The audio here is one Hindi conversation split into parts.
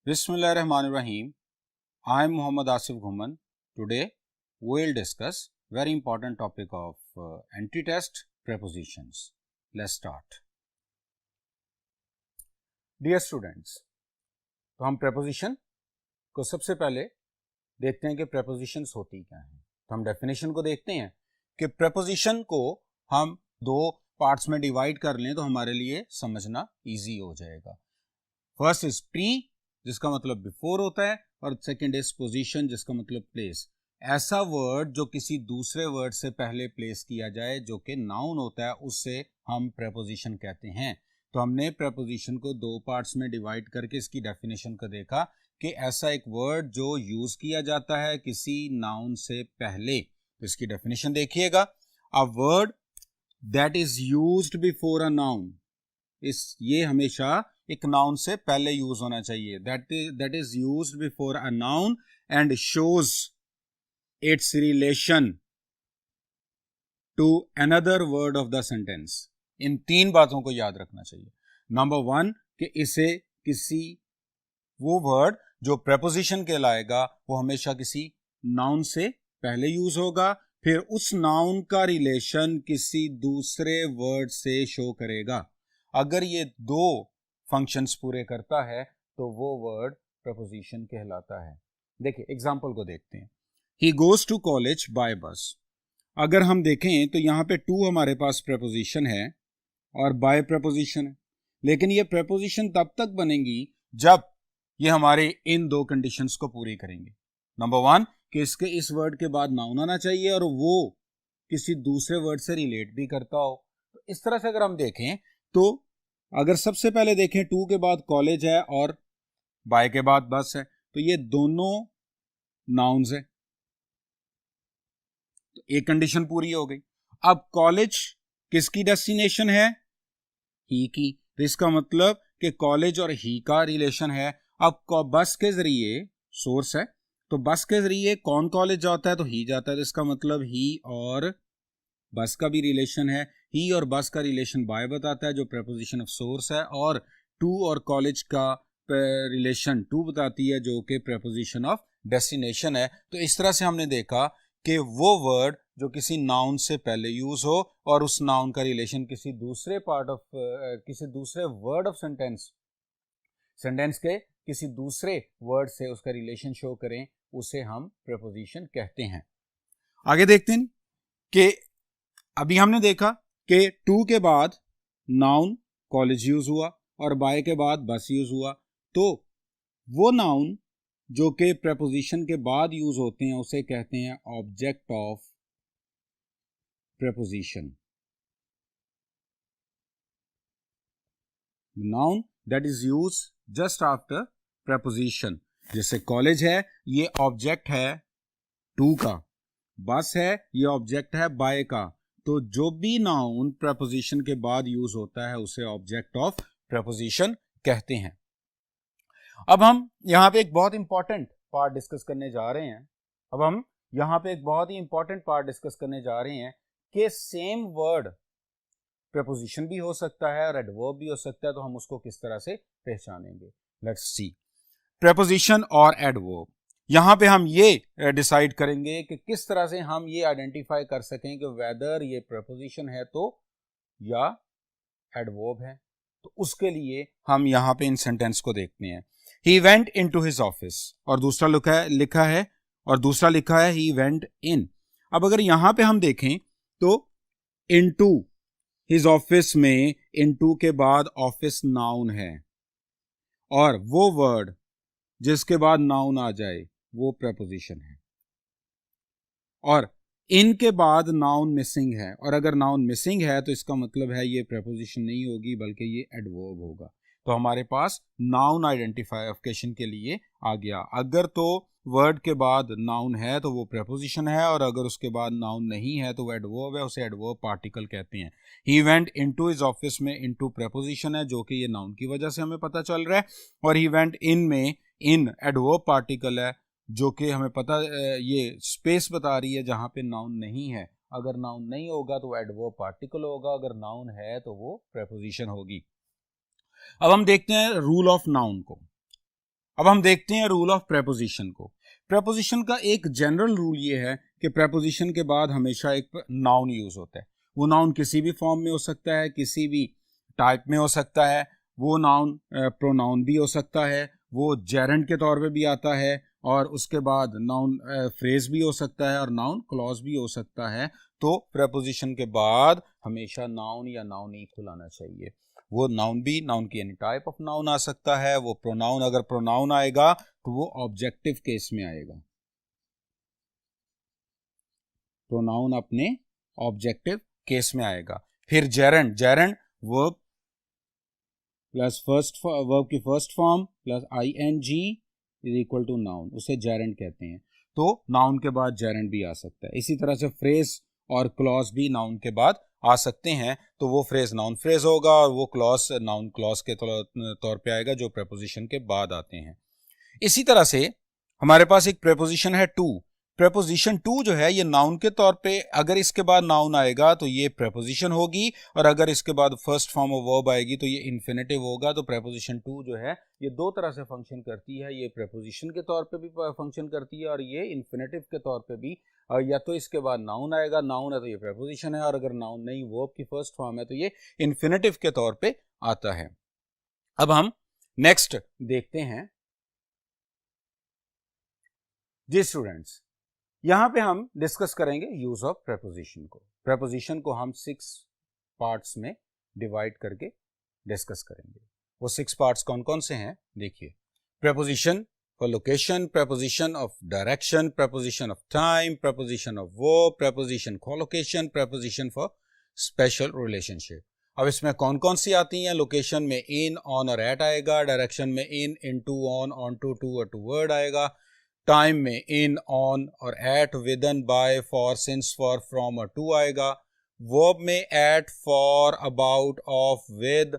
Bismillahirrahmanirrahim. I am Muhammad Asif Ghuman. Today we will discuss very important topic of anti-test prepositions. Let's start. Dear students, तो हम preposition को सबसे पहले देखते हैं कि prepositions होती क्या हैं. तो हम definition को देखते हैं कि preposition को हम दो पार्ट्स में डिवाइड कर लें तो हमारे लिए समझना इजी हो जाएगा. फर्स्ट इज प्री, जिसका मतलब बिफोर होता है, और सेकंड इज पोजीशन, जिसका मतलब प्लेस. ऐसा वर्ड जो किसी दूसरे वर्ड से पहले प्लेस किया जाए जो कि नाउन होता है, उससे हम प्रेपोजिशन कहते हैं. तो हमने प्रेपोजिशन को दो पार्ट्स में डिवाइड करके इसकी डेफिनेशन को देखा कि ऐसा एक वर्ड जो यूज किया जाता है किसी नाउन से पहले. तो इसकी डेफिनेशन देखिएगा. A word that is used before a noun, ये हमेशा एक नाउन से पहले यूज होना चाहिए. That is used before a noun and shows its relation to another word of the sentence. इन तीन बातों को याद रखना चाहिए. नंबर वन, कि इसे किसी वो वर्ड जो प्रेपोजिशन कहलाएगा वो हमेशा किसी नाउन से पहले यूज होगा, फिर उस नाउन का रिलेशन किसी दूसरे वर्ड से शो करेगा. अगर ये दो फंक्शंस पूरे करता है तो वो वर्ड प्रपोजिशन कहलाता है. देखिए एग्जांपल को देखते हैं. He goes to college by bus. अगर हम देखें तो यहाँ पे टू हमारे पास प्रपोजिशन है और बाय प्रपोजिशन है, लेकिन ये प्रपोजिशन तब तक बनेगी जब ये हमारे इन दो कंडीशंस को पूरी करेंगे. नंबर वन, कि इसके इस वर्ड के बाद नाउन आना चाहिए और वो किसी दूसरे वर्ड से रिलेट भी करता हो. तो इस तरह से अगर हम देखें तो अगर सबसे पहले देखें टू के बाद कॉलेज है और बाय के बाद बस है, तो ये दोनों नाउन्स है. तो एक कंडीशन पूरी हो गई. अब कॉलेज किसकी डेस्टिनेशन है? ही की. तो इसका मतलब कि कॉलेज और ही का रिलेशन है. अब बस के जरिए सोर्स है, तो बस के जरिए कौन कॉलेज जाता है? तो ही जाता है. तो इसका मतलब ही और बस का भी रिलेशन है. ही और बस का रिलेशन बाय बताता है जो प्रेपोजिशन ऑफ सोर्स है, और टू और कॉलेज का रिलेशन टू बताती है जो कि प्रेपोजिशन ऑफ डेस्टिनेशन है. तो इस तरह से हमने देखा कि वो वर्ड जो किसी नाउन से पहले यूज हो और उस नाउन का रिलेशन किसी दूसरे वर्ड ऑफ सेंटेंस के किसी दूसरे वर्ड से उसका रिलेशन शो करें, उसे हम प्रेपोजिशन कहते हैं. आगे देखते हैं कि अभी हमने देखा कि टू के बाद नाउन कॉलेज यूज हुआ और बाय के बाद बस यूज हुआ. तो वो नाउन जो कि प्रेपोजिशन के बाद यूज होते हैं उसे कहते हैं object of preposition. Noun that is use just after preposition. जैसे कॉलेज है, ये ऑब्जेक्ट है टू का. बस है, ये ऑब्जेक्ट है बाय का. तो जो भी नाउन प्रेपोजिशन के बाद यूज होता है उसे ऑब्जेक्ट ऑफ प्रेपोजिशन कहते हैं. अब हम यहां पे एक बहुत इंपॉर्टेंट पार्ट डिस्कस करने जा रहे हैं. कि सेम वर्ड प्रेपोजिशन भी हो सकता है और एडवर्ब भी हो सकता है. तो हम उसको किस तरह से पहचानेंगे? Let's see. प्रेपोजिशन और एडवर्ब, यहां पे हम ये डिसाइड करेंगे कि किस तरह से हम ये आइडेंटिफाई कर सकें कि वेदर ये प्रेपोजिशन है तो या एडवर्ब है. तो उसके लिए हम यहां पे इन सेंटेंस को देखते हैं. He went into his office, और दूसरा लिखा है ही वेंट इन. अब अगर यहां पे हम देखें तो इनटू हिज ऑफिस में इनटू के बाद ऑफिस नाउन है, और वो वर्ड जिसके बाद नाउन आ जाए वो प्रेपोजिशन है, और इनके बाद नाउन मिसिंग है. और अगर नाउन मिसिंग है तो इसका मतलब है ये प्रेपोजिशन नहीं होगी बल्कि ये एडवर्ब होगा. तो हमारे पास नाउन आइडेंटिफिकेशन के लिए आ गया. अगर तो वर्ड के बाद नाउन है तो वो प्रेपोजिशन है, और अगर उसके बाद नाउन नहीं है तो वो एडवर्ब है, उसे एडवर्ब पार्टिकल कहते हैं. He went into his office में इनटू प्रेपोजिशन है जो कि ये नाउन की वजह से हमें पता चल रहा है, और ही वेंट इन में इन एडवर्ब पार्टिकल है जो कि हमें पता ये स्पेस बता रही है जहां पे नाउन नहीं है. अगर नाउन नहीं होगा तो एडवर्ब पार्टिकल होगा, अगर नाउन है तो वो प्रेपोजिशन होगी. अब हम देखते हैं रूल ऑफ नाउन को. अब हम देखते हैं रूल ऑफ प्रेपोजिशन को। प्रेपोजिशन का एक जनरल रूल ये है कि प्रेपोजिशन के बाद हमेशा एक नाउन यूज होता है। वो नाउन किसी भी फॉर्म में हो सकता है, किसी भी टाइप में हो सकता है, वो नाउन प्रोनाउन भी हो सकता है, वो जेरेंड के तौर पे भी आता है, और उसके बाद नाउन फ्रेज भी हो सकता है और नाउन क्लॉज भी हो सकता है। तो प्रेपोजिशन के बाद हमेशा नाउन या नाउन इक्वल आना चाहिए। वो नाउन भी, नाउन की एनी टाइप ऑफ नाउन आ सकता है, वो प्रोनाउन, अगर प्रोनाउन आएगा तो वो ऑब्जेक्टिव केस में आएगा, प्रोनाउन अपने ऑब्जेक्टिव केस में आएगा। फिर gerund, gerund verb plus verb की first form plus ING is equal to noun, उसे जेरेंड कहते हैं। तो नाउन के बाद जेरेंड भी आ सकता है। इसी तरह से फ्रेज और क्लॉज भी नाउन के बाद आ सकते हैं, तो वो फ्रेज नाउन फ्रेज होगा और वो क्लॉज नाउन क्लॉज के तौर पे आएगा जो प्रेपोजिशन के बाद आते हैं। इसी तरह से हमारे पास एक प्रेपोजिशन है टू। प्रेपोजिशन टू जो है ये नाउन के तौर पे, अगर इसके बाद नाउन आएगा तो ये प्रेपोजिशन होगी, और अगर इसके बाद फर्स्ट फॉर्म ऑफ वर्ब आएगी तो ये इन्फिनेटिव होगा। तो प्रेपोजिशन टू जो है ये दो तरह से फंक्शन करती है, ये प्रेपोजिशन के तौर पे भी फंक्शन करती है और ये इन्फिनेटिव के तौर पे भी। या तो इसके बाद नाउन आएगा, नाउन है तो ये प्रेपोजिशन है, और अगर नाउन नहीं, वर्ब की फर्स्ट फॉर्म है, तो ये इन्फिनेटिव के तौर पे आता है। अब हम नेक्स्ट देखते हैं। जी स्टूडेंट्स, यहां पे हम डिस्कस करेंगे यूज ऑफ प्रेपोजिशन को। प्रेपोजिशन को हम 6 पार्ट्स में डिवाइड करके डिस्कस करेंगे। वो 6 पार्ट्स कौन कौन से हैं देखिए। Preposition for location, preposition of direction, preposition of time, preposition of verb, preposition collocation, preposition for special relationship. अब इसमें कौन कौन सी आती हैं? लोकेशन में इन, ऑन और एट आएगा, डायरेक्शन में in, into, on to, to और टूवर्ड आएगा, टाइम में इन, ऑन और at, within, by, for, since, for, from और टू आएगा, वर्ब में at, for, about, of, with,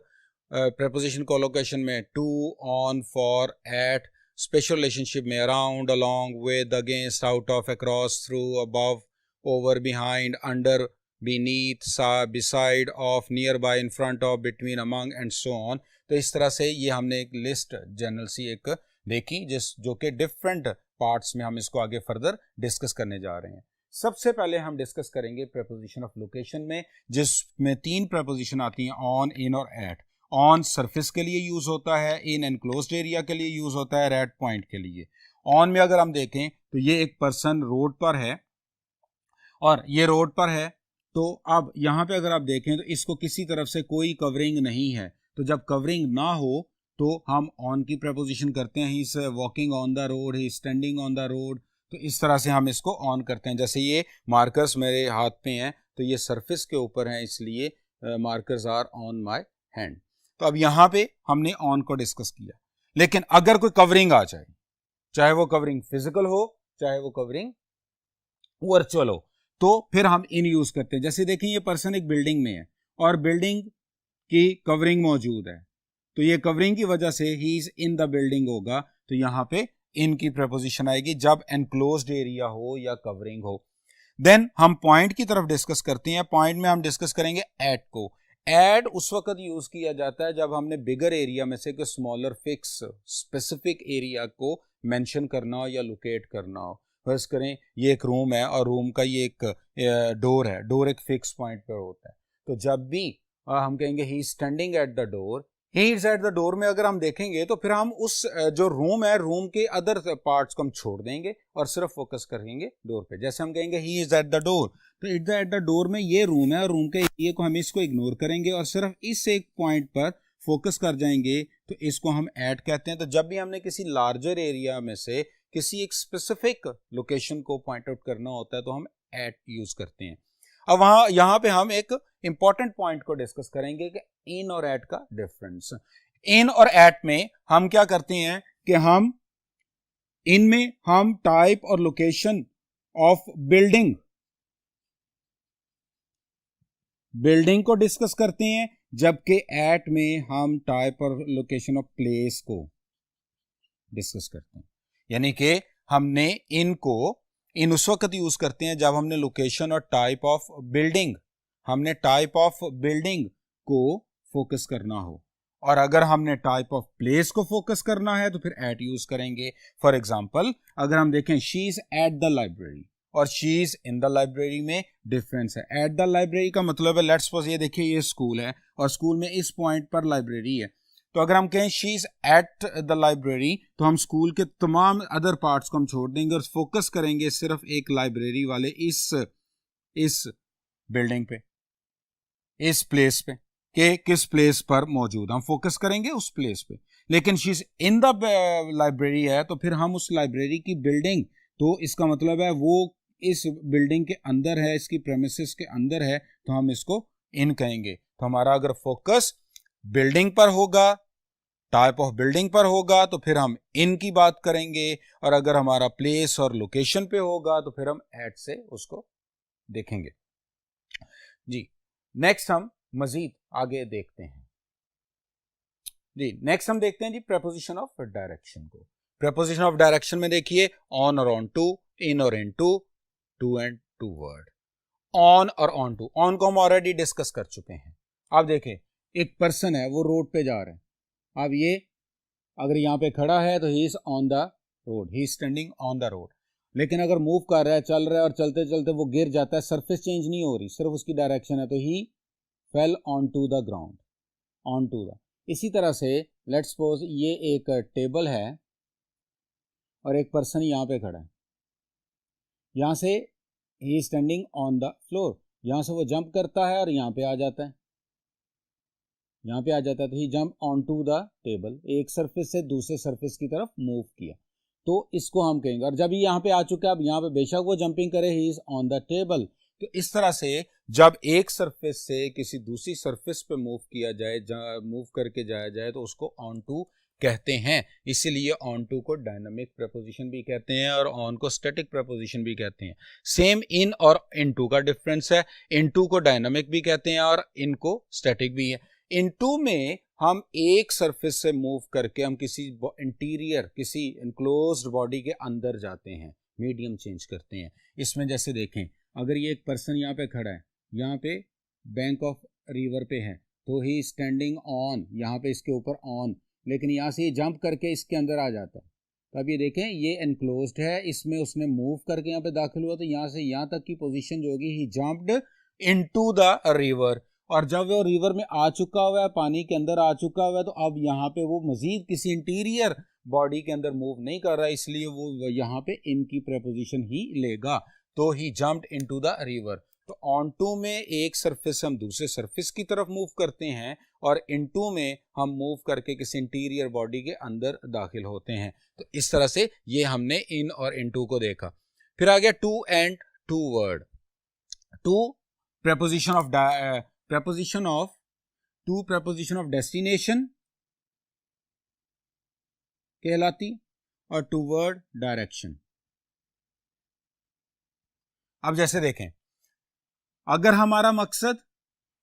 preposition colocation में to, on, for, at, spatial relationship में around, along, with, against, out of, across, through, above, over, behind, under, beneath, beside, off, near by, in front of, between, among and so on. तो इस तरह से ये हमने एक लिस्ट जनरल सी एक देखी, जो कि डिफरेंट पार्ट्स में हम इसको आगे फर्दर डिस्कस करने जा रहे हैं। सबसे पहले हम डिस्कस करेंगे प्रेपोजिशन ऑफ लोकेशन में, जिसमें 3 प्रेपोजिशन आती हैं, ऑन, इन और एट। ऑन सरफेस के लिए यूज होता है, इन एनक्लोज्ड एरिया के लिए यूज होता है, एट पॉइंट के लिए। ऑन में अगर हम देखें तो ये एक पर्सन रोड पर है, और ये रोड पर है, तो अब यहाँ पे अगर आप देखें तो इसको किसी तरफ से कोई कवरिंग नहीं है। तो जब कवरिंग ना हो तो हम ऑन की प्रेपोजिशन करते हैं, he is walking on the road, he is standing on the road. तो इस तरह से हम इसको ऑन करते हैं। जैसे ये मार्कर्स मेरे हाथ पे हैं, तो ये सरफेस के ऊपर हैं, इसलिए markers are on my hand. तो अब यहाँ पे हमने ऑन को डिस्कस किया। लेकिन अगर कोई कवरिंग आ जाए, चाहे वो कवरिंग फिजिकल हो, चाहे वो कवरिंग वर्चुअल हो, तो फिर हम इन यूज करते हैं। जैसे देखिए ये पर्सन एक बिल्डिंग में है और बिल्डिंग की कवरिंग मौजूद है, तो ये कवरिंग की वजह से he is in the building होगा, तो यहां पे इन की प्रेपोजिशन आएगी जब एनक्लोज्ड एरिया हो या कवरिंग हो। देन हम पॉइंट की तरफ डिस्कस करते हैं। पॉइंट में हम डिस्कस करेंगे एट को। एट उस वक्त यूज किया जाता है जब हमने बिगर एरिया में से कोई स्मॉलर फिक्स स्पेसिफिक एरिया को मेंशन करना हो या लोकेट करना हो। फर्स्ट करें ये एक रूम है और रूम का ये एक डोर है, डोर एक फिक्स पॉइंट पर होता है, तो जब भी हम कहेंगे he standing at the door, he is at the door में अगर हम देखेंगे तो फिर हम उस जो रूम है, रूम के अदर पार्ट्स को हम छोड़ देंगे और सिर्फ फोकस करेंगे डोर पे। जैसे हम कहेंगे ही इज एट द डोर, तो इट एट द डोर में ये रूम है और रूम के एरिया को हम इसको इग्नोर करेंगे और सिर्फ इस एक पॉइंट पर फोकस कर जाएंगे, तो इसको हम एट कहते हैं। तो जब भी हमने किसी लार्जर एरिया में से किसी एक स्पेसिफिक लोकेशन को पॉइंट आउट करना होता है तो हम एट यूज करते हैं। अब यहां पे हम एक इंपॉर्टेंट पॉइंट को डिस्कस करेंगे कि इन और एट का डिफरेंस। इन और एट में हम क्या करते हैं कि हम इनमें हम टाइप और लोकेशन ऑफ बिल्डिंग को डिस्कस करते हैं, जबकि एट में हम टाइप और लोकेशन ऑफ प्लेस को डिस्कस करते हैं। यानी कि हमने इन उस वक्त यूज करते हैं जब हमने लोकेशन और टाइप ऑफ बिल्डिंग को फोकस करना हो, और अगर हमने टाइप ऑफ प्लेस को फोकस करना है तो फिर एट यूज करेंगे। फॉर एग्जाम्पल अगर हम देखें she is at the library और she is in the library में डिफरेंस है। एट द लाइब्रेरी का मतलब है, लेट्स सपोज ये देखिए ये स्कूल है और स्कूल में इस पॉइंट पर लाइब्रेरी है, तो अगर हम कहें she is at the library तो हम स्कूल के तमाम अदर पार्ट्स को हम छोड़ देंगे और फोकस करेंगे सिर्फ एक लाइब्रेरी वाले इस बिल्डिंग पे, इस प्लेस पे, कि किस प्लेस पर मौजूद, हम फोकस करेंगे उस प्लेस पे। लेकिन she is in the library है तो फिर हम उस लाइब्रेरी की बिल्डिंग, तो इसका मतलब है वो इस बिल्डिंग के अंदर है, इसकी प्रेमिसेस के अंदर है, तो हम इसको इन कहेंगे। तो हमारा अगर फोकस बिल्डिंग पर होगा, टाइप ऑफ बिल्डिंग पर होगा, तो फिर हम इन की बात करेंगे, और अगर हमारा प्लेस और लोकेशन पे होगा तो फिर हम एट से उसको देखेंगे। जी नेक्स्ट हम मजीद आगे देखते हैं। जी नेक्स्ट हम देखते हैं जी प्रेपोजिशन ऑफ डायरेक्शन को। प्रेपोजिशन ऑफ डायरेक्शन में देखिए ऑन और ऑन टू, इन और into and toward. On और ऑन टू, ऑन को हम ऑलरेडी डिस्कस कर चुके हैं। आप देखें एक पर्सन है वो रोड पे जा रहे हैं, अब ये अगर यहाँ पे खड़ा है तो he is on the road, he is standing on the road. लेकिन अगर मूव कर रहा है, चल रहा है और चलते चलते वो गिर जाता है, सरफेस चेंज नहीं हो रही, सिर्फ उसकी डायरेक्शन है, तो he fell onto the ground, onto the. इसी तरह से लेट्स सपोज ये एक टेबल है और एक पर्सन यहाँ पे खड़ा है, यहाँ से he is standing on the floor, यहाँ से वो जंप करता है और यहाँ पे आ जाता है, यहाँ पे आ जाता है, तो he jump onto the table, एक सरफेस से दूसरे सरफेस की तरफ मूव किया, तो इसको हम कहेंगे। और जब ये यहाँ पे आ चुका है, अब यहाँ पे बेशक वो जंपिंग करे, he is on the table. तो इस तरह से जब एक सरफेस से किसी दूसरी सरफेस पे मूव किया जाए, मूव करके जाया जाए, तो उसको ऑन टू कहते हैं। इसीलिए ऑन टू को डायनामिक प्रपोजिशन भी कहते हैं और ऑन को स्टैटिक प्रपोजिशन भी कहते हैं। सेम इन और इन टू का डिफरेंस है, इन टू को डायनामिक भी कहते हैं और इन को स्टैटिक भी है। इन टू में हम एक सरफेस से मूव करके हम किसी इंटीरियर, किसी इनक्लोज्ड बॉडी के अंदर जाते हैं, मीडियम चेंज करते हैं। इसमें जैसे देखें अगर ये एक पर्सन यहाँ पे खड़ा है, यहाँ पे बैंक ऑफ रिवर पे है, तो ही स्टैंडिंग ऑन, यहाँ पे इसके ऊपर ऑन, लेकिन यहाँ से ये जंप करके इसके अंदर आ जाता है, तो अब ये देखें ये एनक्लोज्ड है, इसमें उसने मूव करके यहाँ पे दाखिल हुआ, तो यहाँ से यहाँ तक की पोजीशन जो होगी, ही जंप्ड इनटू द रिवर। और जब वो रिवर में आ चुका हुआ है, पानी के अंदर आ चुका हुआ है, तो अब यहाँ पे वो मजीद किसी इंटीरियर बॉडी के अंदर मूव नहीं कर रहा है, इसलिए वो यहाँ पे इन की प्रेपोजिशन ही लेगा, तो ही जंप्ड इनटू द रिवर। तो ऑन टू में एक सरफेस से हम दूसरे सरफेस की तरफ मूव करते हैं और इन टू में हम मूव करके किसी इंटीरियर बॉडी के अंदर दाखिल होते हैं। तो इस तरह से ये हमने इन और इन टू को देखा। फिर आ गया to and toward. To preposition of destination कहलाती और टू वर्ड डायरेक्शन। अब जैसे देखें अगर हमारा मकसद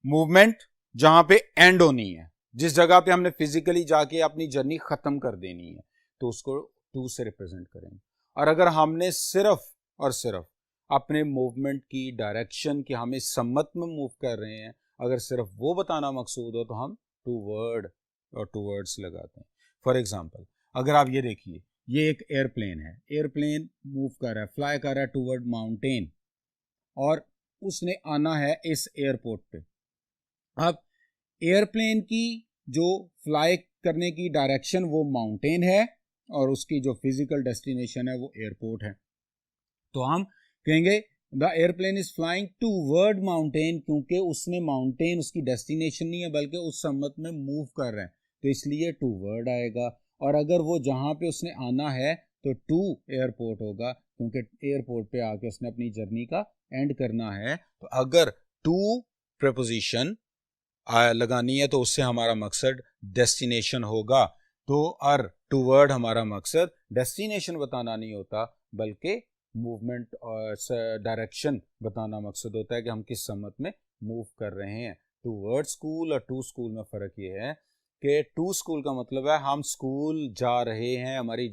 मूवमेंट जहां पे एंड होनी है, जिस जगह पे हमने फिजिकली जाके अपनी जर्नी खत्म कर देनी है, तो उसको टू से रिप्रेजेंट करेंगे। और अगर हमने सिर्फ और सिर्फ अपने मूवमेंट की डायरेक्शन की हमें सम्मत में मूव कर रहे हैं, अगर सिर्फ वो बताना मकसूद हो, तो हम टू वर्ड और टू वर्ड्स लगाते हैं। फॉर एग्जांपल अगर आप ये देखिए ये एक एयरप्लेन है, एयरप्लेन मूव कर रहा है, फ्लाई कर रहा है टूवर्ड माउंटेन, और उसने आना है इस एयरपोर्ट पे। अब एयरप्लेन की जो फ्लाई करने की डायरेक्शन वो माउंटेन है और उसकी जो फिजिकल डेस्टिनेशन है वो एयरपोर्ट है, तो हम कहेंगे the airplane is flying toward mountain, क्योंकि उसने माउंटेन उसकी डेस्टिनेशन नहीं है बल्कि उस सम्मत में मूव कर रहे हैं, तो इसलिए टूवर्ड आएगा। और अगर वो जहां पे उसने आना है तो टू एयरपोर्ट होगा, क्योंकि एयरपोर्ट पे आके उसने अपनी जर्नी का एंड करना है। तो अगर टू प्रेपोजिशन लगानी है तो उससे हमारा मकसद डेस्टिनेशन होगा। तो और टूवर्ड हमारा मकसद डेस्टिनेशन बताना नहीं होता बल्कि मूवमेंट और डायरेक्शन बताना मकसद होता है कि हम किस सम्मत में मूव कर रहे हैं। टूवर्ड स्कूल और टू स्कूल में फ़र्क ये है कि टू स्कूल का मतलब है हम स्कूल जा रहे हैं, हमारी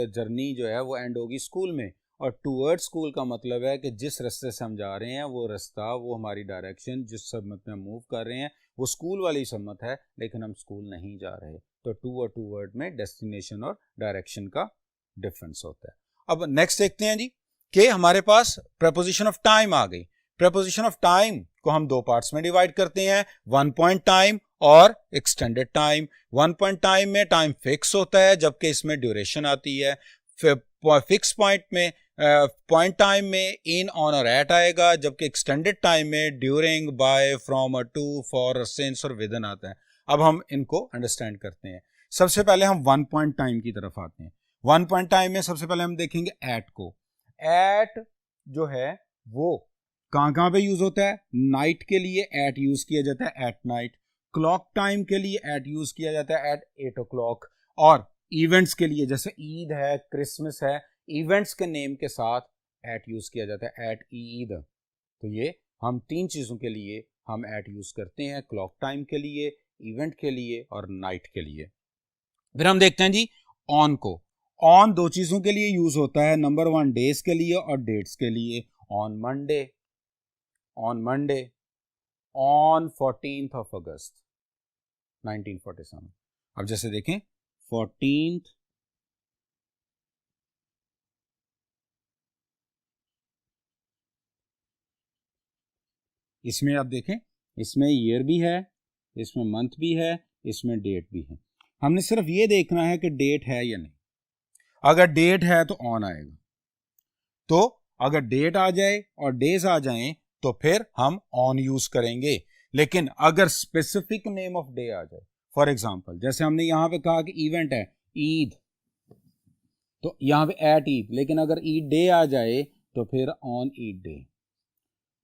जर्नी जो है वो एंड होगी स्कूल में। और टूवर्ड स्कूल का मतलब है कि जिस रास्ते से हम जा रहे हैं वो रास्ता, वो हमारी डायरेक्शन, जिस सम्मत में हम मूव कर रहे हैं वो स्कूल वाली सम्मत है लेकिन हम स्कूल नहीं जा रहे, तो टू और टू वर्ड में डेस्टिनेशन और डायरेक्शन का डिफरेंस होता है। अब नेक्स्ट देखते हैं जी कि हमारे पास प्रपोजिशन ऑफ टाइम आ गई। प्रपोजिशन ऑफ टाइम को हम दो पार्ट्स में डिवाइड करते हैं, वन पॉइंट टाइम और extended time. One point time में टाइम फिक्स होता है जबकि इसमें ड्यूरेशन आती है। फिक्स पॉइंट में पॉइंट टाइम में इन, ऑन और एट आएगा, जबकि एक्सटेंडेड टाइम में during, by, from, to, for, since और विद इन आता है। अब हम इनको अंडरस्टैंड करते हैं। सबसे पहले हम वन पॉइंट टाइम की तरफ आते हैं। वन पॉइंट टाइम में सबसे पहले हम देखेंगे एट को। एट जो है वो कहाँ पे यूज होता है? नाइट के लिए एट यूज किया जाता है, एट नाइट। क्लॉक टाइम के लिए एट यूज किया जाता है, एट 8 o'clock। और इवेंट्स के लिए जैसे ईद है, क्रिसमस है, इवेंट्स के नेम के साथ एट यूज किया जाता है, एट ईद। तो ये हम तीन चीजों के लिए हम एट यूज करते हैं, क्लॉक टाइम के लिए, इवेंट के लिए और नाइट के लिए। फिर हम देखते हैं जी ऑन को। ऑन दो चीजों के लिए यूज होता है, नंबर वन डेज के लिए और डेट्स के लिए। On Monday, on Monday, on 14th of August 1947। अब जैसे देखें 14th, इसमें आप देखें इसमें ईयर भी है, इसमें मंथ भी है, इसमें डेट भी है। हमने सिर्फ ये देखना है कि डेट है या नहीं। अगर डेट है तो ऑन आएगा, तो अगर डेट आ जाए और डेज आ जाएं तो फिर हम ऑन यूज करेंगे। लेकिन अगर स्पेसिफिक नेम ऑफ डे आ जाए, फॉर एग्जांपल जैसे हमने यहां पे कहा कि इवेंट है ईद, तो यहां पे एट ईद, लेकिन अगर ईद डे आ जाए तो फिर ऑन ईद डे।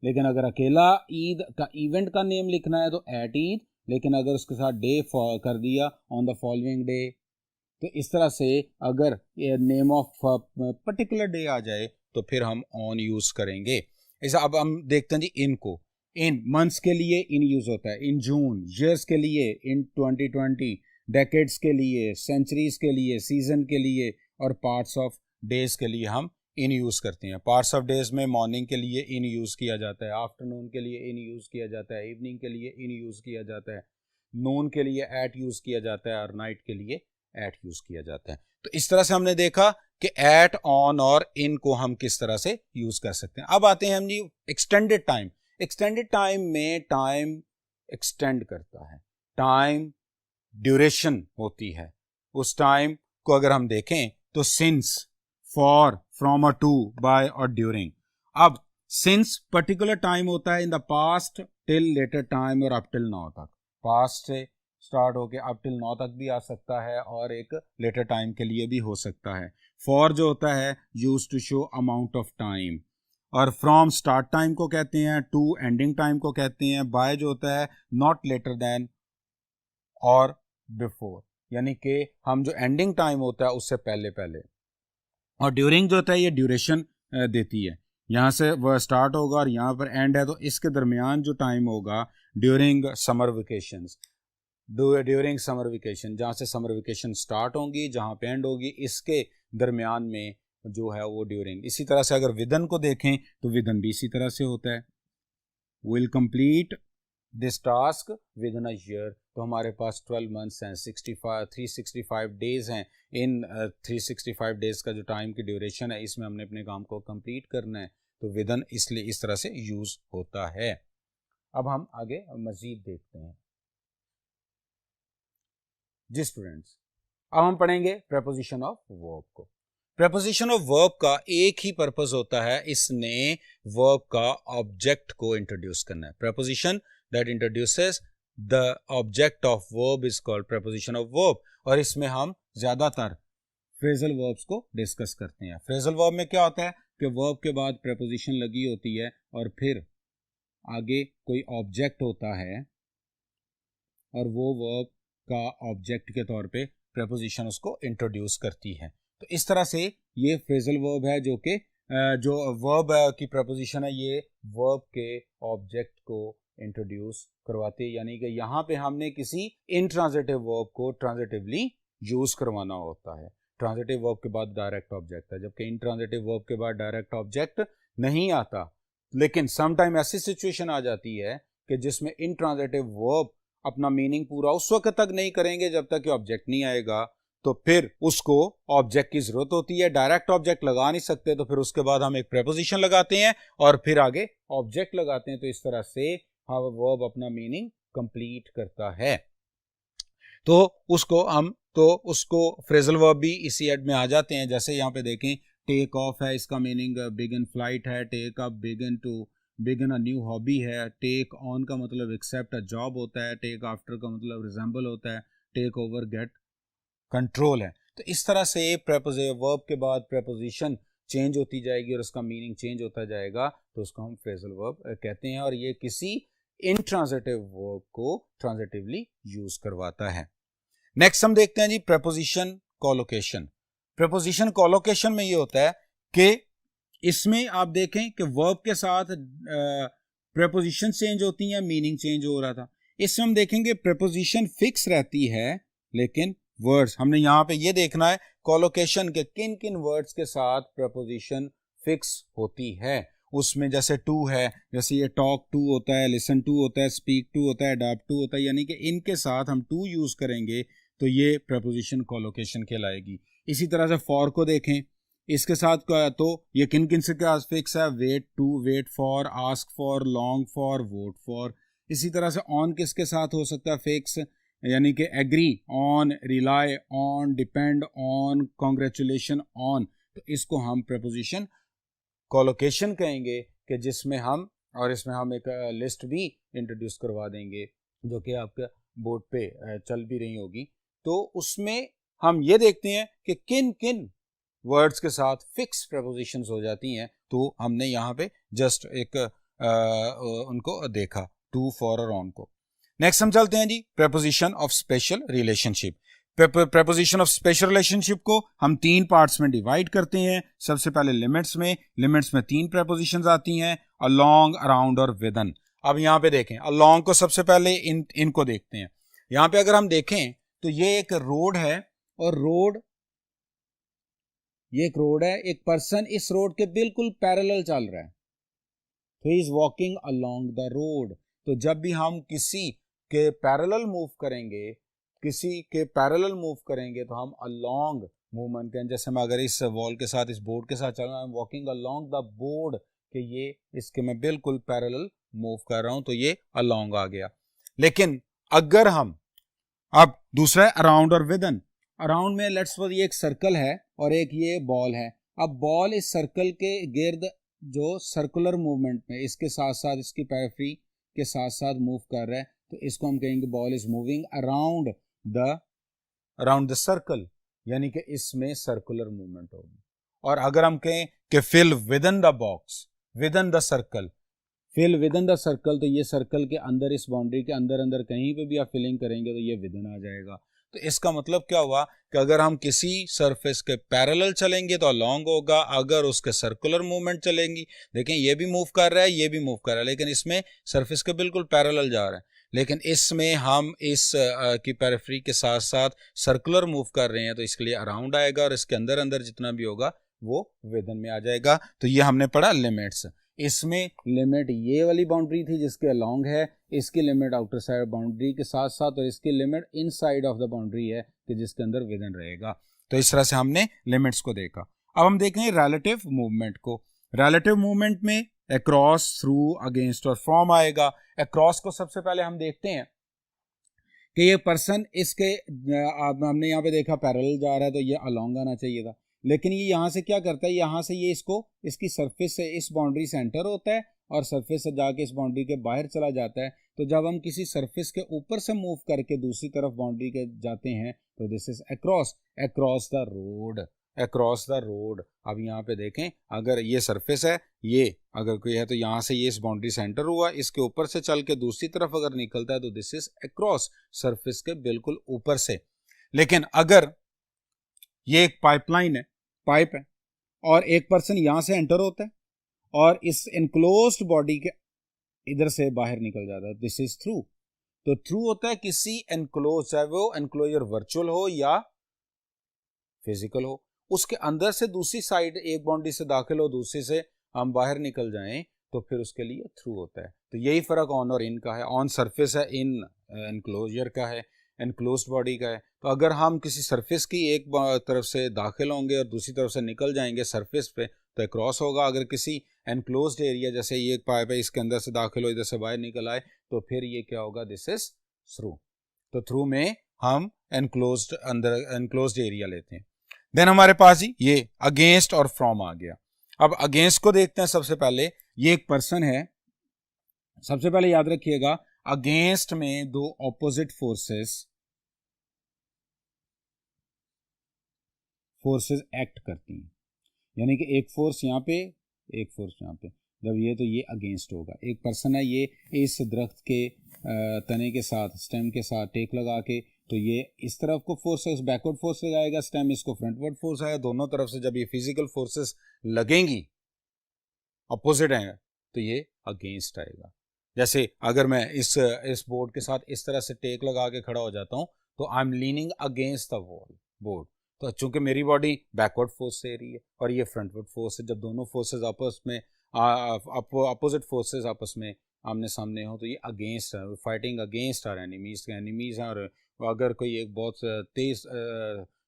लेकिन अगर अकेला ईद का इवेंट का नेम लिखना है तो एट ईद, लेकिन अगर उसके साथ डे कर दिया ऑन द फॉलोइंग डे। तो इस तरह से अगर नेम ऑफ पर्टिकुलर डे आ जाए तो फिर हम ऑन यूज करेंगे। ऐसा अब हम देखते हैं जी इन को। इन मंथ्स के लिए इन यूज होता है, इन जून, ईयर्स के लिए इन 2020, डेकेड्स के लिए, सेंचुरीज के लिए, सीजन के लिए और पार्ट्स ऑफ डेज के लिए हम इन यूज करते हैं। पार्ट्स ऑफ डेज में मॉर्निंग के लिए इन यूज किया जाता है, आफ्टरनून के लिए इन यूज किया जाता है, इवनिंग के लिए इन यूज किया जाता है, नून के लिए एट यूज किया जाता है और नाइट के लिए एट यूज किया जाता है। तो इस तरह से हमने देखा कि एट, ऑन और इन को हम किस तरह से यूज कर सकते हैं। अब आते हैं हम जी एक्सटेंडेड टाइम। एक्सटेंडेड टाइम में टाइम एक्सटेंड करता है, टाइम ड्यूरेशन होती है। उस टाइम को अगर हम देखें तो since, for, from, to, by और ड्यूरिंग। अब सिंस पर्टिकुलर टाइम होता है in the past till later time और अप टिल नाउ तक। पास्ट से स्टार्ट होके अप टिल नाउ तक भी आ सकता है और एक लेटर टाइम के लिए भी हो सकता है। फॉर जो होता है use to show amount of time, और फ्रॉम स्टार्ट टाइम को कहते हैं, टू एंडिंग टाइम को कहते हैं, बाय जो होता है नॉट लेटर देन और बिफोर, यानी कि हम जो एंडिंग टाइम होता है उससे पहले पहले। और ड्यूरिंग जो होता है ये ड्यूरेशन देती है, यहाँ से वह स्टार्ट होगा और यहाँ पर एंड है, तो इसके दरमियान जो टाइम होगा during summer vacations, during summer vacation, जहाँ से समर वेकेशन स्टार्ट होंगी जहाँ पे एंड होगी, इसके दरमियान में जो है वो ड्यूरिंग। इसी तरह से अगर विदन को देखें तो विदन भी इसी तरह से होता है, will complete this task with in a year. तो हमारे पास 12 मंथ्स हैं, 365 डेज हैं। इन 365 डेज का जो टाइम की ड्यूरेशन है इसमें हमने अपने काम को कंप्लीट करना है, तो विदन इसलिए इस तरह से यूज होता है। अब हम आगे मजीद देखते हैं जी स्टूडेंट्स। अब हम पढ़ेंगे प्रेपोजिशन ऑफ वर्ब को। प्रेपोजिशन ऑफ वर्ब का एक ही पर्पस होता है, इसने वर्ब का ऑब्जेक्ट को इंट्रोड्यूस करना है। Preposition that introduces the object of verb is called preposition of verb. और इसमें हम ज्यादातर फ्रेजल वर्ब्स को डिस्कस करते हैं। फ्रेजल वर्ब में क्या होता है कि वर्ब के बाद प्रेपोजिशन लगी होती है और फिर आगे कोई ऑब्जेक्ट होता है और वो वर्ब का ऑब्जेक्ट के तौर पे प्रेपोजिशन उसको इंट्रोड्यूस करती है। तो इस तरह से ये फ्रेजल वर्ब है जो कि जो वर्ब की प्रेपोजिशन है ये वर्ब के ऑब्जेक्ट को इंट्रोड्यूस करवाती है, यानी कि यहाँ पे हमने किसी इनट्रांजिटिव वर्ब को ट्रांजिटिवली यूज करवाना होता है। ट्रांजिटिव वर्ब के बाद डायरेक्ट ऑब्जेक्ट है, जबकि इनट्रांजिटिव वर्ब के बाद डायरेक्ट ऑब्जेक्ट नहीं आता। लेकिन समटाइम ऐसी सिचुएशन आ जाती है कि जिसमें इनट्रांजिटिव वर्ब अपना मीनिंग पूरा उस वक्त तक नहीं करेंगे जब तक कि ऑब्जेक्ट नहीं आएगा, तो फिर उसको ऑब्जेक्ट की जरूरत होती है। डायरेक्ट ऑब्जेक्ट लगा नहीं सकते, तो फिर उसके बाद हम एक प्रेपोजिशन लगाते हैं और फिर आगे ऑब्जेक्ट लगाते हैं। तो इस तरह से हाँ वर्ब अपना मीनिंग कंप्लीट करता है। तो उसको फ्रेजल वर्ब भी इसी हेड में आ जाते हैं। जैसे यहाँ पे देखें, टेक ऑफ है, इसका मीनिंग बिगिन फ्लाइट है। Take up, begin to, begin a new hobby है। टेक ऑन का मतलब एक्सेप्ट अ जॉब होता है। टेक आफ्टर का मतलब रिजेंबल होता है। टेक ओवर, गेट कंट्रोल है। तो इस तरह से वर्ब के बाद प्रेपोजिशन चेंज होती जाएगी और उसका मीनिंग चेंज होता जाएगा, तो उसको हम फ्रेजल वर्ब कहते हैं और ये किसी इंट्रांजिटिव वर्ब को ट्रांजिटिवली यूज करवाता है। नेक्स्ट हम देखते हैं जी प्रेपोजिशन कोलोकेशन। प्रेपोजिशन कोलोकेशन में ये होता है कि इसमें आप देखें कि वर्ब के साथ प्रेपोजिशन चेंज होती हैं, मीनिंग चेंज हो रहा था। इसमें हम देखेंगे प्रेपोजिशन फिक्स रहती है, लेकिन वर्ड्स हमने यहां पे ये देखना है कोलोकेशन के किन किन वर्ड्स के साथ प्रेपोजिशन फिक्स होती है। उसमें जैसे टू है, जैसे ये टॉक टू होता है, लिसन टू होता है, स्पीक टू होता है, अडॉप्ट टू होता है, यानी कि इनके साथ हम टू यूज करेंगे तो ये प्रेपोजिशन कोलोकेशन कहलाएगी। इसी तरह से फॉर को देखें, इसके साथ तो ये किन किन से क्या फिक्स है, wait to, wait for, ask for, long for, vote for. इसी तरह से ऑन किसके साथ हो सकता है फिक्स, यानी कि agree on, rely on, depend on, congratulation on. तो इसको हम प्रेपोजिशन कोलोकेशन कहेंगे कि जिसमें हम, और इसमें हम एक लिस्ट भी इंट्रोड्यूस करवा देंगे जो कि आपके बोर्ड पे चल भी रही होगी। तो उसमें हम ये देखते हैं कि किन किन वर्ड्स के साथ फिक्स प्रेपोजिशंस हो जाती हैं। तो हमने यहाँ पे जस्ट एक उनको देखा, टू, फॉर और ऑन को। नेक्स्ट हम चलते हैं जी preposition of spatial relationship. Preposition of spatial relationship को हम तीन पार्ट्स में डिवाइड करते हैं। सबसे पहले लिमिट्स में तीन प्रेपोजिशंस आती हैं, अलोंग, अराउंड और विदन। अब यहाँ पे देखें, अलोंग को सबसे पहले इनको देखते हैं। यहाँ पे अगर हम देखें तो ये एक रोड है और ये एक रोड है, एक पर्सन इस रोड के बिल्कुल पैरेलल चल रहा है, तो he is walking along the road. तो जब भी हम किसी के पैरेलल मूव करेंगे तो हम अलोंग मूवमेंट करें। जैसे मैं अगर इस वॉल के साथ, इस बोर्ड के साथ चल रहा हूं, I am walking along the board, कि ये इसके मैं बिल्कुल पैरेलल मूव कर रहा हूं, तो ये अलोंग आ गया। लेकिन अगर हम अब दूसरा अराउंड और विदन, अराउंड में लेट्स सपोज ये एक सर्कल है और एक ये बॉल है। अब बॉल इस सर्कल के गिर्द जो सर्कुलर मूवमेंट में इसके साथ साथ इसकी पेरिफेरी के साथ साथ मूव कर रहा है, तो इसको हम कहेंगे ball is moving around the circle, यानी कि इसमें सर्कुलर मूवमेंट होगी। और अगर हम कहें कि fill within the box, within the circle, fill within the circle, तो ये सर्कल के अंदर, इस बाउंड्री के अंदर अंदर कहीं पे भी आप फिलिंग करेंगे तो ये विदिन आ जाएगा। तो इसका मतलब क्या हुआ कि अगर हम किसी सरफेस के पैरेलल चलेंगे तो अलोंग होगा, अगर उसके सर्कुलर मूवमेंट चलेंगी, देखें ये भी मूव कर रहा है, ये भी मूव कर रहा है, लेकिन इसमें सरफेस के बिल्कुल पैरेलल जा रहा है, लेकिन इसमें हम इस की पेरिफेरी के साथ साथ सर्कुलर मूव कर रहे हैं, तो इसके लिए अराउंड आएगा और इसके अंदर अंदर जितना भी होगा वो विदिन में आ जाएगा। तो ये हमने पढ़ा लिमिट्स। इसमें लिमिट ये वाली बाउंड्री थी जिसके अलोंग है, इसकी लिमिट आउटर साइड बाउंड्री के साथ साथ, और इसकी limit inside of the boundary है कि जिसके अंदर विदिन रहेगा। तो इस तरह से हमने लिमिट्स को देखा। अब हम देखेंगे रिलेटिव मूवमेंट को। रिलेटिव मूवमेंट में अक्रॉस, थ्रू, अगेंस्ट और फ्रॉम आएगा। अक्रॉस को सबसे पहले हम देखते हैं कि ये पर्सन इसके, हमने यहाँ पे देखा पैरेलल जा रहा है तो ये अलोंग आना चाहिए था, लेकिन ये यहाँ से क्या करता है, यहाँ से ये इसकी सरफेस से इस बाउंड्री से एंटर होता है और सरफेस से जाके इस बाउंड्री के बाहर चला जाता है। तो जब हम किसी सरफेस के ऊपर से मूव करके दूसरी तरफ बाउंड्री के जाते हैं तो this is across, across the road, across the road. अब यहाँ पे देखें, अगर ये सरफेस है, ये अगर कोई है तो यहाँ से ये इस बाउंड्री से एंटर हुआ, इसके ऊपर से चल के दूसरी तरफ अगर निकलता है तो दिस इज अक्रॉस, सरफेस के बिल्कुल ऊपर से। लेकिन अगर ये एक पाइपलाइन है, पाइप है, और एक पर्सन यहां से एंटर होता है और इस एनक्लोज्ड बॉडी के इधर से बाहर निकल जाता है, दिस इज थ्रू। तो थ्रू होता है किसी एनक्लोज, चाहे वो एनक्लोजर वर्चुअल हो या फिजिकल हो, उसके अंदर से दूसरी साइड, एक बाउंड्री से दाखिल हो, दूसरी से हम बाहर निकल जाएं, तो फिर उसके लिए थ्रू होता है। तो यही फर्क ऑन और इन का है। ऑन सरफेस है, इन एनक्लोजर का है, एनक्लोज्ड बॉडी का है। तो अगर हम किसी सरफेस की एक तरफ से दाखिल होंगे और दूसरी तरफ से निकल जाएंगे सरफेस पे तो क्रॉस होगा। अगर किसी एनक्लोज्ड एरिया जैसे ये एक पाइप है इसके अंदर से दाखिल हो इधर से बाहर निकल आए तो फिर ये क्या होगा, दिस इज थ्रू। तो थ्रू में हम एनक्लोज्ड अंदर एनक्लोज्ड एरिया लेते हैं। देन हमारे पास ही ये अगेंस्ट और फ्रॉम आ गया। अब अगेंस्ट को देखते हैं। सबसे पहले ये एक पर्सन है। सबसे पहले याद रखिएगा अगेंस्ट में दो ऑपोजिट फोर्सेस एक्ट करती हैं, यानी कि एक फोर्स यहाँ पे एक फोर्स यहाँ पे। जब ये तो ये अगेंस्ट होगा। एक पर्सन है ये इस दरख्त के तने के साथ स्टेम के साथ टेक लगा के तो ये इस तरफ को फोर्स है बैकवर्ड फोर्स लगाएगा, स्टेम इसको फ्रंटवर्ड फोर्स है। दोनों तरफ से जब ये फिजिकल फोर्सेस लगेंगी अपोजिट है तो ये अगेंस्ट आएगा। जैसे अगर मैं इस बोर्ड के साथ इस तरह से टेक लगा के खड़ा हो जाता हूं तो I am leaning against the wall board. तो चूंकि मेरी बॉडी बैकवर्ड फोर्स से रही है और ये फ्रंटवर्ड फोर्स है, जब दोनों फोर्सेस आपस में अपोजिट फोर्सेस आपस में आमने सामने हो तो ये अगेंस्ट है, फाइटिंग अगेंस्ट आर एनिमीज हैं। और अगर कोई एक बहुत तेज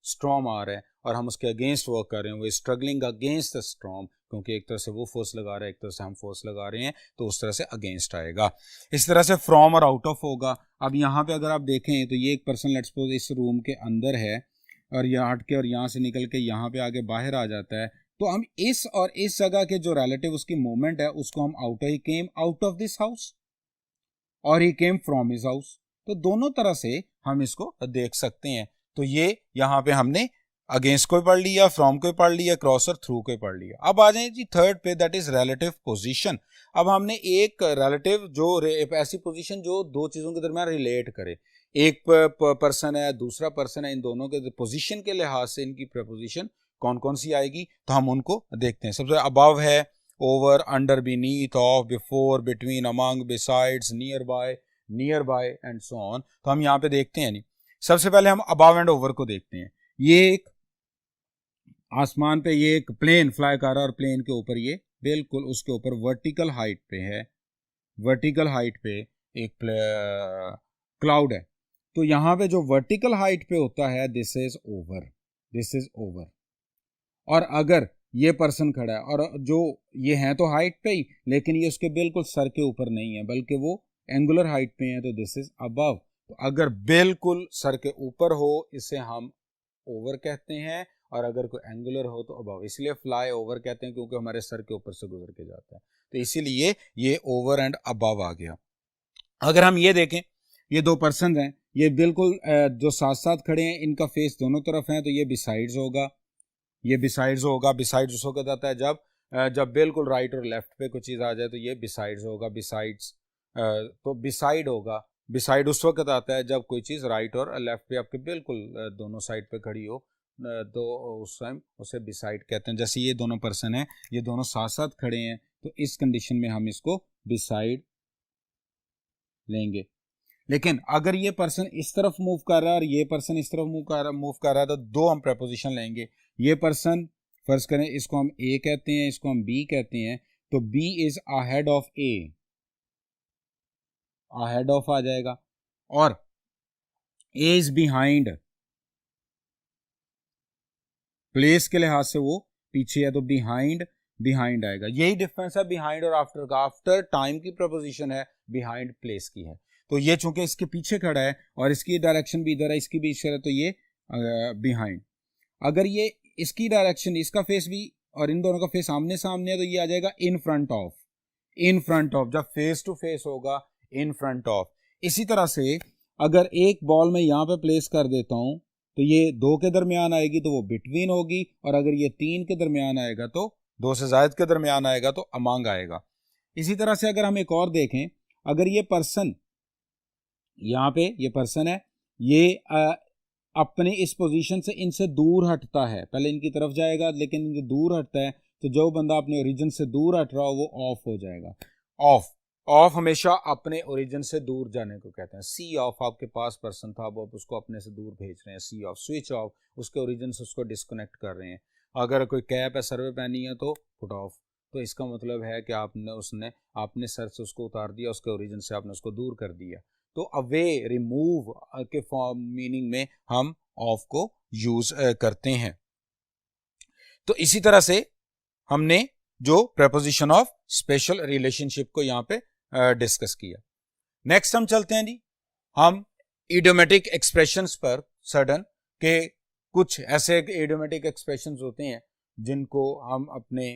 स्ट्रॉम आ रहा है और हम उसके अगेंस्ट वर्क कर रहे हैं, वो स्ट्रगलिंग अगेंस्ट द स्ट्रॉम, क्योंकि एक तरह से वो फोर्स लगा रहा है एक तरह से हम फोर्स लगा रहे हैं, तो उस तरह से अगेंस्ट आएगा। इस तरह से फ्रॉम और आउट ऑफ होगा। अब यहाँ पे अगर आप देखें तो ये एक पर्सन लेट्स सपोज इस रूम के अंदर है और यहाँ हट के और यहाँ से निकल के यहाँ पे आगे बाहर आ जाता है, तो हम इस और इस जगह के जो रिलेटिव उसकी मूवमेंट है उसको हम he came out of this house और he came from his house. तो दोनों तरह से हम इसको देख सकते हैं। तो ये यहाँ पे हमने अगेंस्ट को पढ़ लिया, फ्रॉम को पढ़ लिया, क्रॉस और थ्रू को पढ़ लिया। अब आ जाए जी थर्ड पे, दैट इज रिलेटिव पोजीशन। अब हमने एक रिलेटिव जो ऐसी पोजीशन जो दो चीजों के दरमियान रिलेट करे, एक पर्सन है दूसरा पर्सन है, इन दोनों के पोजीशन के लिहाज से इनकी प्रपोजिशन कौन कौन सी आएगी तो हम उनको देखते हैं। सबसे अबव है over, under, beneath, of, before, between, among, besides, near by and so on. तो हम यहाँ पे देखते हैं। नहीं, सबसे पहले हम अबव एंड ओवर को देखते हैं। ये एक आसमान पे ये एक प्लेन फ्लाई कर रहा है और प्लेन के ऊपर ये बिल्कुल उसके ऊपर वर्टिकल हाइट पे है, वर्टिकल हाइट पे एक क्लाउड है। तो यहाँ पे जो वर्टिकल हाइट पे होता है this is over, this is over. और अगर ये पर्सन खड़ा है और जो ये है तो हाइट पे ही लेकिन ये उसके बिल्कुल सर के ऊपर नहीं है बल्कि वो एंगुलर हाइट पे है, तो दिस इज अबव। तो अगर बिल्कुल सर के ऊपर हो इसे हम ओवर कहते हैं, और अगर कोई एंगुलर हो तो अबव। इसलिए फ्लाई ओवर कहते हैं क्योंकि हमारे सर के ऊपर से गुजर के जाता है, तो इसीलिए ये ओवर एंड अबव आ गया। अगर हम ये देखें, ये दो पर्सन हैं, ये बिल्कुल जो साथ साथ खड़े हैं, इनका फेस दोनों तरफ है, तो ये बिसाइड्स होगा, ये बिसाइड्स होगा। बिसाइड्स उसको कहता जाता है जब बिल्कुल राइट और लेफ्ट पे कोई चीज़ आ जाए तो ये बिसाइड्स होगा, बिसाइड्स। तो बिसाइड होगा, बिसाइड उस वक्त आता है जब कोई चीज़ राइट और लेफ्ट पे आपके बिल्कुल दोनों साइड पे खड़ी हो, तो उस टाइम उसे बिसाइड कहते हैं। जैसे ये दोनों पर्सन हैं, ये दोनों साथ साथ खड़े हैं, तो इस कंडीशन में हम इसको बिसाइड लेंगे। लेकिन अगर ये पर्सन इस तरफ मूव कर रहा है और ये पर्सन इस तरफ मूव कर रहा है तो दो हम प्रपोजिशन लेंगे। ये पर्सन फर्ज करें इसको हम ए कहते हैं, इसको हम बी कहते हैं, तो B is ahead of A, ahead of आ जाएगा, और ए इज बिहाइंड, प्लेस के लिहाज से वो पीछे है तो बिहाइंड आएगा। यही डिफरेंस है बिहाइंड और आफ्टर का। आफ्टर टाइम की प्रपोजिशन है, बिहाइंड प्लेस की है। तो ये चूंकि इसके पीछे खड़ा है और इसकी डायरेक्शन भी इधर है, इसकी भी इधर है, तो ये बिहाइंड। अगर ये इसकी डायरेक्शन, इसका फेस भी और इन दोनों का फेस आमने सामने है, तो ये आ जाएगा इन front of, in front of. जब फेस टू फेस होगा इन फ्रंट ऑफ। इसी तरह से अगर एक बॉल में यहां पे प्लेस कर देता हूं तो ये दो के दरमियान आएगी तो वो बिटवीन होगी, और अगर ये तीन के दरमियान आएगा तो दो से ज्यादा के दरमियान आएगा तो अमंग आएगा। इसी तरह से अगर हम एक और देखें, अगर ये पर्सन यहाँ पे ये पर्सन है, ये अपने इस पोजीशन से इनसे दूर हटता है, पहले इनकी तरफ जाएगा लेकिन इनसे दूर हटता है, तो जो बंदा अपने ओरिजिन से दूर हट रहा हो वो ऑफ हो जाएगा। ऑफ हमेशा अपने ओरिजिन से दूर जाने को कहते हैं। सी ऑफ, आपके पास पर्सन था वो आप उसको अपने से दूर भेज रहे हैं, सी ऑफ। स्विच ऑफ, उसके ओरिजिन से उसको डिस्कनेक्ट कर रहे हैं। अगर कोई कैप है सर पे पहनी है तो पुट ऑफ, तो इसका मतलब है कि आपने सर से उसको उतार दिया, उसके ओरिजिन से आपने उसको दूर कर दिया। तो अवे, रिमूव के फॉर्म मीनिंग में हम ऑफ को यूज करते हैं। तो इसी तरह से हमने जो प्रेपोजिशन ऑफ स्पेशल रिलेशनशिप को यहाँ पे डिस्कस किया। नेक्स्ट हम चलते हैं जी, हम इडियोमेटिक एक्सप्रेशंस पर सडन के कुछ ऐसे इडियोमेटिक एक्सप्रेशंस होते हैं जिनको हम अपने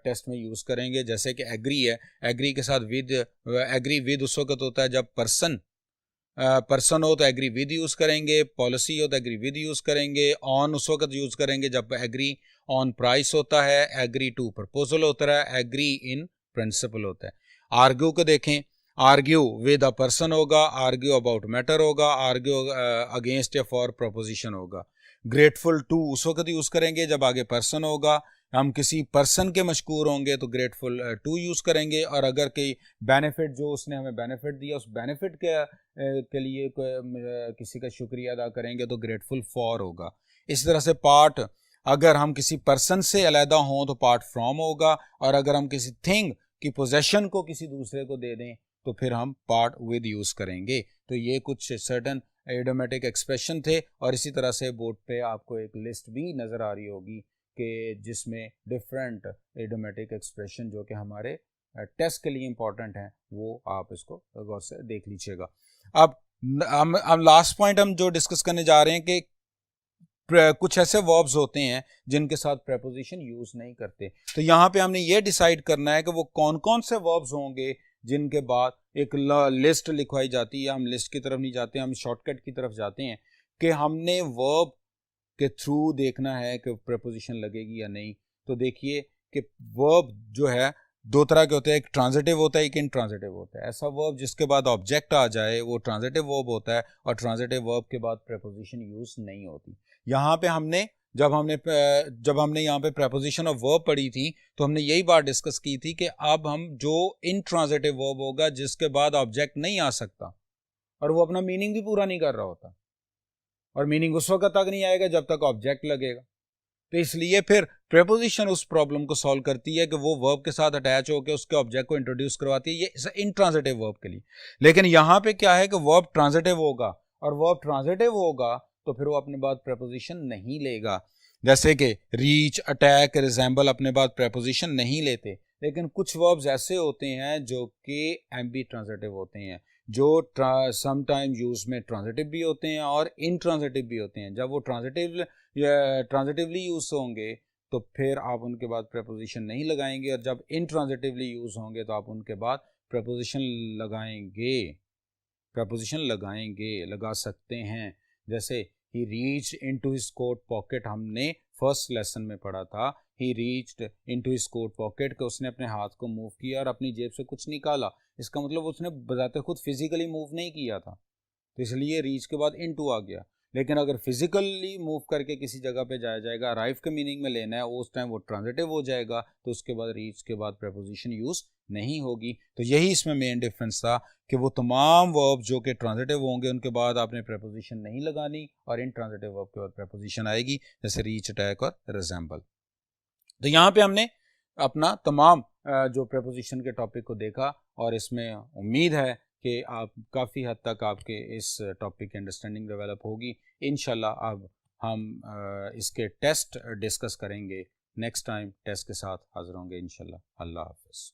टेस्ट में यूज करेंगे। जैसे कि एग्री है, एग्री के साथ विद, एग्री विद उस वक्त होता है जब पर्सन हो तो एग्री विद यूज करेंगे, पॉलिसी हो तो एग्री विद यूज करेंगे, ऑन उस वक्त यूज करेंगे जब एग्री ऑन प्राइस होता है, एग्री टू प्रपोजल होता है, एग्री इन प्रिंसिपल होता है। आर्ग्यू को देखें, आर्ग्यू विद अ पर्सन होगा, आर्ग्यू अबाउट मैटर होगा, आर्ग्यू अगेंस्ट या फॉर प्रोपोजिशन होगा। ग्रेटफुल टू उस वक्त यूज करेंगे जब आगे पर्सन होगा, हम किसी पर्सन के मशकूर होंगे तो ग्रेटफुल टू यूज करेंगे, और अगर कोई बेनिफिट जो उसने हमें बेनिफिट दिया उस बेनिफिट के लिए किसी का शुक्रिया अदा करेंगे तो ग्रेटफुल फॉर होगा। इस तरह से पार्ट, अगर हम किसी पर्सन से अलहदा हों तो पार्ट फ्रॉम होगा, और अगर हम किसी थिंग की पोजेशन को किसी दूसरे को दे दें तो फिर हम पार्ट विद यूज करेंगे। तो ये कुछ सर्टेन इडियोमेटिक एक्सप्रेशन थे, और इसी तरह से बोर्ड पे आपको एक लिस्ट भी नज़र आ रही होगी कि जिसमें डिफरेंट इडियोमेटिक एक्सप्रेशन जो कि हमारे टेस्ट के लिए इंपॉर्टेंट हैं वो आप इसको गौर से देख लीजिएगा। अब हम लास्ट पॉइंट हम जो डिस्कस करने जा रहे हैं कि कुछ ऐसे वर्ब्स होते हैं जिनके साथ प्रेपोजिशन यूज नहीं करते। तो यहाँ पे हमने ये डिसाइड करना है कि वो कौन कौन से वर्ब्स होंगे जिनके बाद एक लिस्ट लिखवाई जाती है। हम लिस्ट की तरफ नहीं जाते, हम शॉर्टकट की तरफ जाते हैं कि हमने वर्ब के थ्रू देखना है कि प्रेपोजिशन लगेगी या नहीं। तो देखिए कि वर्ब जो है दो तरह के होते हैं, एक ट्रांजिटिव होता है, एक इनट्रांजिटिव होता है। ऐसा वर्ब जिसके बाद ऑब्जेक्ट आ जाए वो ट्रांजिटिव वर्ब होता है, और ट्रांजिटिव वर्ब के बाद प्रेपोजिशन यूज नहीं होती। यहाँ पे हमने जब हमने यहाँ पे प्रेपोजिशन ऑफ वर्ब पढ़ी थी तो हमने यही बात डिस्कस की थी कि अब हम जो इनट्रांजिटिव वर्ब होगा जिसके बाद ऑब्जेक्ट नहीं आ सकता और वो अपना मीनिंग भी पूरा नहीं कर रहा होता, और मीनिंग उस वक्त तक नहीं आएगा जब तक ऑब्जेक्ट लगेगा। तो इसलिए फिर प्रेपोजिशन उस प्रॉब्लम को सॉल्व करती है कि वो वर्ब के साथ अटैच होकर उसके ऑब्जेक्ट को इंट्रोड्यूस करवाती है। ये इनट्रांजिटिव वर्ब के लिए। लेकिन यहाँ पे क्या है कि वर्ब ट्रांजिटिव होगा, और वर्ब ट्रांजिटिव होगा तो फिर वो अपने बाद प्रेपोजिशन नहीं लेगा। जैसे कि रीच, अटैक, रिजेंबल अपने बाद प्रेपोजिशन नहीं लेते। लेकिन कुछ वर्ब्स ऐसे होते हैं जो कि एम्बी ट्रांजिटिव होते हैं, जो सम टाइम यूज में ट्रांजिटिव भी होते हैं और इनट्रांजिटिव भी होते हैं। जब वो ट्रांजिटिवली यूज होंगे तो फिर आप उनके बाद प्रेपोजिशन नहीं लगाएंगे, और जब इनट्रांजिटिवली यूज होंगे तो आप उनके बाद प्रेपोजिशन लगा सकते हैं। जैसे ही reached into his coat pocket, हमने फर्स्ट लेसन में पढ़ा था। He reached into his coat pocket कि उसने अपने हाथ को मूव किया और अपनी जेब से कुछ निकाला। इसका मतलब उसने बजाते खुद फिजिकली मूव नहीं किया था, तो इसलिए रीच के बाद इनटू आ गया। लेकिन अगर फिजिकली मूव करके किसी जगह पे जाया जाएगा, अराइव के मीनिंग में लेना है, उस टाइम वो ट्रांजिटिव हो जाएगा, तो उसके बाद रीच के बाद प्रेपोजिशन यूज नहीं होगी। तो यही इसमें मेन डिफरेंस था कि वो तमाम वर्ब जो कि ट्रांजिटिव होंगे उनके बाद आपने प्रेपोजिशन नहीं लगानी, और इन ट्रांजिटिव वर्ब के बाद प्रेपोजिशन आएगी, जैसे रीच, अटैक और रिजेंबल। तो यहाँ पे हमने अपना तमाम जो प्रेपोजिशन के टॉपिक को देखा, और इसमें उम्मीद है कि आप काफ़ी हद तक आपके इस टॉपिक की अंडरस्टैंडिंग डेवलप होगी। इंशाल्लाह अब हम इसके टेस्ट डिस्कस करेंगे। नेक्स्ट टाइम टेस्ट के साथ हाजिर होंगे इंशाल्लाह। अल्लाह हाफ़िज़।